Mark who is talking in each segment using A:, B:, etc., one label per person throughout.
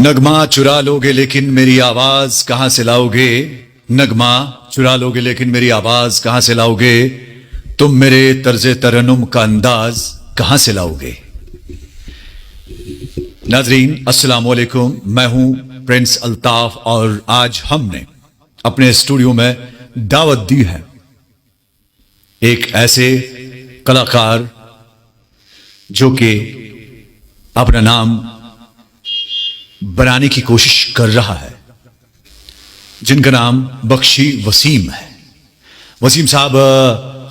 A: नगमा चुरा लोगे लेकिन मेरी आवाज कहां से लाओगे। नगमा चुरा लोगे लेकिन मेरी आवाज कहां से लाओगे। तुम मेरे तर्जे तरन्नुम का अंदाज कहां से लाओगे। नाजरीन अस्सलाम वालेकुम, मैं हूं प्रिंस अल्ताफ और आज हमने अपने स्टूडियो में दावत दी है एक ऐसे कलाकार जो कि अपना नाम बनाने की कोशिश कर रहा है, जिनका नाम बख्शी वसीम है। वसीम साहब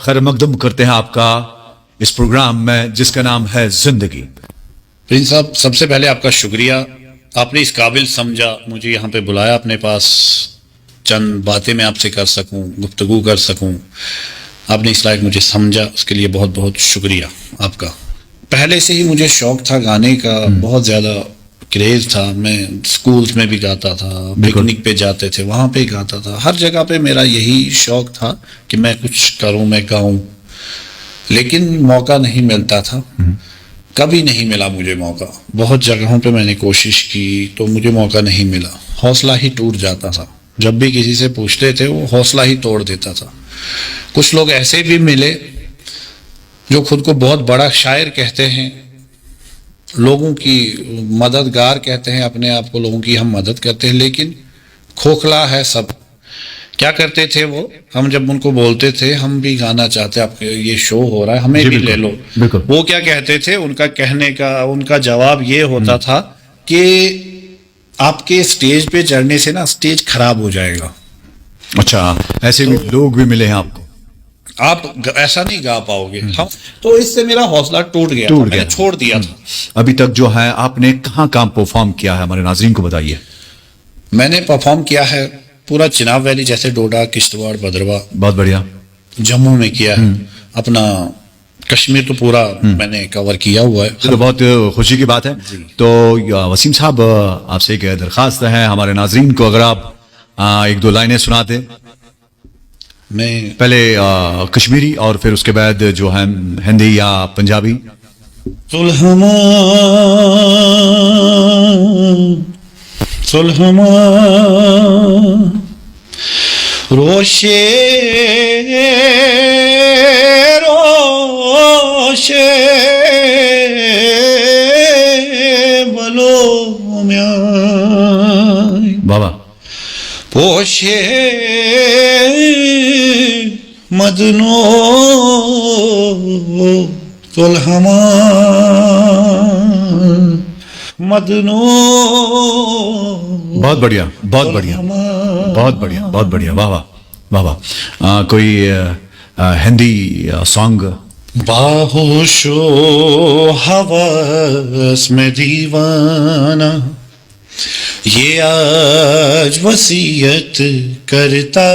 A: खैर मकदम करते हैं आपका इस प्रोग्राम में जिसका नाम है जिंदगी।
B: प्रिंस साहब, सबसे पहले आपका शुक्रिया, आपने इस काबिल समझा, मुझे यहाँ पे बुलाया अपने पास, चंद बातें मैं आपसे कर सकूं, गुफ्तगू कर सकूं, आपने इस लायक मुझे समझा, उसके लिए बहुत बहुत शुक्रिया आपका। पहले से ही मुझे शौक था गाने का, बहुत ज़्यादा क्रेज था। मैं स्कूल्स में भी गाता था, पिकनिक पे जाते थे वहाँ पे गाता था, हर जगह पे मेरा यही शौक था कि मैं कुछ करूँ, मैं गाऊँ, लेकिन मौका नहीं मिलता था, कभी नहीं मिला मुझे मौका। बहुत जगहों पे मैंने कोशिश की तो मुझे मौका नहीं मिला, हौसला ही टूट जाता था। जब भी किसी से पूछते थे वो हौसला ही तोड़ देता था। कुछ लोग ऐसे भी मिले जो खुद को बहुत बड़ा शायर कहते हैं, लोगों की मददगार कहते हैं अपने आप को, लोगों की हम मदद करते हैं, लेकिन खोखला है सब। क्या करते थे वो, हम जब उनको बोलते थे हम भी गाना चाहते हैं, आपके ये शो हो रहा है, हमें भी ले लो, वो क्या कहते थे, उनका कहने का उनका जवाब ये होता था कि आपके स्टेज पे चढ़ने से ना स्टेज खराब हो जाएगा।
A: अच्छा, ऐसे भी लोग भी मिले हैं आपको,
B: आप ऐसा नहीं गा पाओगे। हम तो इससे मेरा हौसला टूट गया, मैंने छोड़ दिया था।
A: अभी तक जो है आपने कहाँ कहाँ परफॉर्म किया है, हमारे नाजरीन को बताइए।
B: मैंने परफॉर्म किया है पूरा चिनाब वैली, जैसे डोडा, किश्तवाड़, भद्रवा, बहुत बढ़िया, जम्मू में किया है, अपना कश्मीर तो पूरा मैंने कवर किया हुआ है।
A: तो बहुत खुशी की बात है। तो वसीम साहब, आपसे एक दरखास्त है हमारे नाजरीन को, अगर आप एक दो लाइनें सुनाते,
B: मैं
A: पहले कश्मीरी और फिर उसके बाद जो है हिंदी या पंजाबी।
B: सुलहमा सुलहमा रोशे रोशे बलो म्याय
A: बाबा
B: पोशे मदनो सुलहमा मदनो।
A: बहुत बढ़िया, बहुत बढ़िया, बहुत बढ़िया, बहुत बढ़िया, वाह वाह वाह वाह। कोई हिंदी सॉन्ग।
B: बाहोशो हवस में दीवाना, ये आज वसीयत करता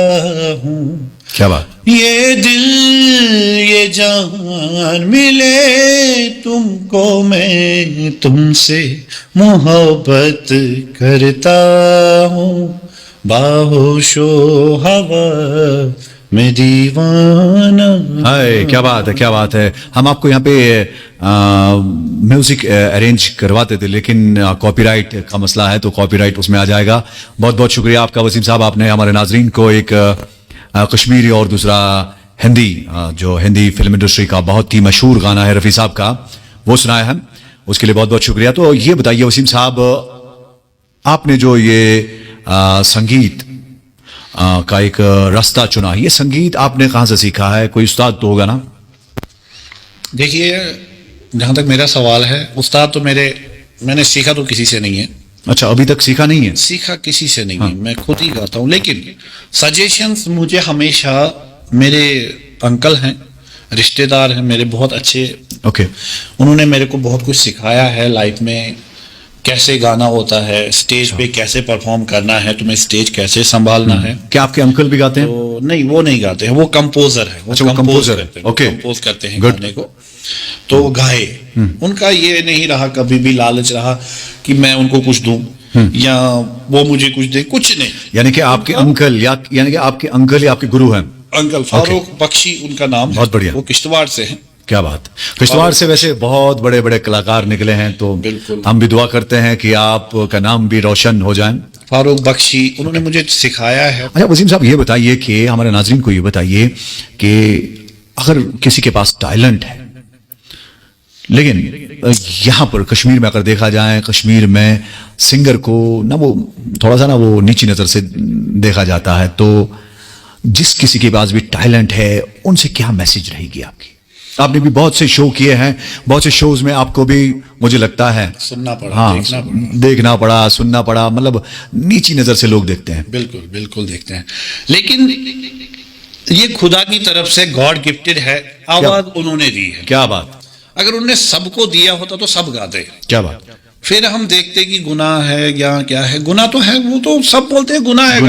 B: हूँ,
A: क्या बात।
B: ये दिल ये जान मिले तुमको, मैं तुमसे मोहब्बत करता हूँ, बाहोशो हवा में दीवाना।
A: हाय, क्या बात है, क्या बात है। हम आपको यहाँ पे म्यूजिक अरेंज करवाते थे, लेकिन कॉपीराइट का मसला है, तो कॉपीराइट उसमें आ जाएगा। बहुत बहुत शुक्रिया आपका वसीम साहब, आपने हमारे नाजरीन को एक कश्मीरी और दूसरा हिंदी, जो हिंदी फिल्म इंडस्ट्री का बहुत ही मशहूर गाना है रफ़ी साहब का, वो सुनाया है, उसके लिए बहुत बहुत शुक्रिया। तो ये बताइए वसीम साहब, आपने जो ये संगीत का एक रास्ता चुना, ये संगीत आपने कहाँ से सीखा है, कोई उस्ताद तो होगा ना।
B: देखिए, जहाँ तक मेरा सवाल है, उस्ताद तो मैंने सीखा तो किसी से नहीं है।
A: अच्छा, अभी तक सीखा नहीं है।
B: सीखा किसी से नहीं है, मैं खुद ही गाता हूँ, लेकिन सजेशंस मुझे हमेशा मेरे अंकल हैं, रिश्तेदार हैं मेरे बहुत अच्छे,
A: ओके,
B: उन्होंने मेरे को बहुत कुछ सिखाया है लाइफ में, कैसे गाना होता है, स्टेज पे कैसे परफॉर्म करना है, तुम्हें स्टेज कैसे संभालना है।
A: क्या आपके अंकल भी गाते हैं?
B: तो नहीं, वो नहीं गाते हैं, वो कंपोजर है,
A: वो कंपोजर है, ओके,
B: कंपोज करते हैं गाने को, तो गाए। उनका ये नहीं रहा कभी भी लालच रहा कि मैं उनको कुछ दूं या वो मुझे कुछ दे, कुछ नहीं।
A: यानी कि आपके अंकल यानी कि आपके अंकल या आपके गुरु हैं?
B: अंकल फारूक बख्शी उनका नाम है,
A: बहुत बढ़िया।
B: वो किश्तवाड़ से हैं।
A: क्या बात। किश्तवाड़ से वैसे बहुत बड़े बड़े कलाकार निकले हैं, तो
B: बिल्कुल।
A: हम भी दुआ करते हैं कि आपका नाम भी रोशन हो जाए।
B: फारूक बख्शी, उन्होंने मुझे सिखाया है।
A: अच्छा वसीम साहब, ये बताइए कि हमारे नाजरीन को ये बताइए कि अगर किसी के पास टैलेंट है, लेकिन यहाँ पर कश्मीर में अगर देखा जाए, कश्मीर में सिंगर को ना वो थोड़ा सा ना वो नीची नज़र से देखा जाता है, तो जिस किसी के पास भी टैलेंट है उनसे क्या मैसेज रहेगी आपकी? आपने भी बहुत से शो किए हैं, बहुत से शोज में आपको भी मुझे लगता है
B: सुनना पड़ा,
A: हाँ, देखना पड़ा, सुनना पड़ा, मतलब नीची नज़र से लोग देखते हैं।
B: बिल्कुल बिल्कुल देखते हैं, लेकिन ये खुदा की तरफ से गॉड गिफ्टेड है, आवाज उन्होंने दी है।
A: क्या बात।
B: अगर उन्होंने सबको दिया होता तो सब गाते।
A: क्या बात।
B: फिर हम देखते कि गुनाह है या क्या है। गुनाह तो है, वो तो सब बोलते हैं गुनाह है,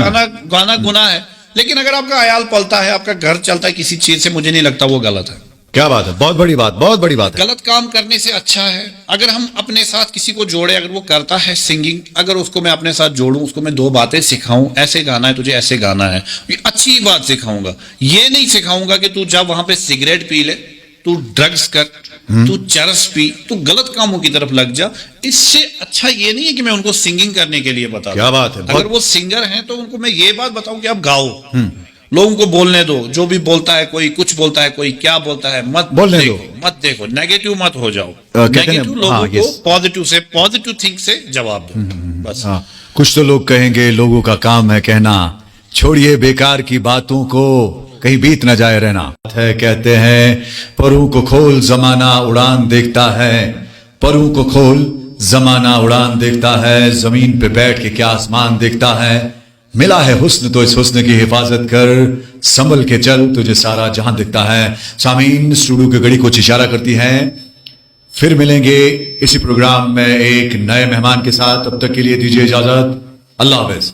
B: गाना गुनाह है, लेकिन अगर आपका अयाल पलता है, आपका घर चलता है किसी चीज से, मुझे नहीं लगता वो गलत है।
A: क्या बात है, बहुत बड़ी बात, बहुत बड़ी बात है।
B: गलत काम करने से अच्छा है अगर हम अपने साथ किसी को जोड़े, अगर वो करता है सिंगिंग, अगर उसको मैं अपने साथ जोड़ूं, उसको मैं 2 बातें सिखाऊं, ऐसे गाना है, तुझे ऐसे गाना है, ये अच्छी बात सिखाऊंगा। ये नहीं सिखाऊंगा कि तू जब वहां पे सिगरेट पी ले, तू ड्रग्स कर, तू चरस पी, तू गलत कामों की तरफ लग जा। इससे अच्छा ये नहीं है कि मैं उनको सिंगिंग करने के लिए बता।
A: क्या बात है।
B: अगर वो सिंगर हैं तो उनको मैं ये बात बताऊं कि आप गाओ, लोगों को बोलने दो, जो भी बोलता है, कोई कुछ बोलता है, कोई क्या बोलता है, मत
A: बोलने
B: देखो,
A: दो,
B: मत देखो, नेगेटिव मत हो जाओ।
A: कहते हैं
B: नेगेटिव लोगों
A: हाँ,
B: को पॉजिटिव से, पॉजिटिव थिंक से जवाब दो, बस।
A: हाँ, कुछ तो लोग कहेंगे लोगों का काम है कहना, छोड़िए बेकार की बातों को, कहीं बीत न जाए रहना है। कहते हैं परों को खोल जमाना उड़ान देखता है, परों को खोल जमाना उड़ान देखता है, जमीन पे बैठ के क्या आसमान देखता है। मिला है हुस्न तो इस हुस्न की हिफाजत कर, संभल के चल तुझे सारा जहां दिखता है। सामीन स्टूडियो की घड़ी कुछ इशारा करती है। फिर मिलेंगे इसी प्रोग्राम में एक नए मेहमान के साथ, तब तक के लिए दीजिए इजाजत। अल्लाह हाफिज।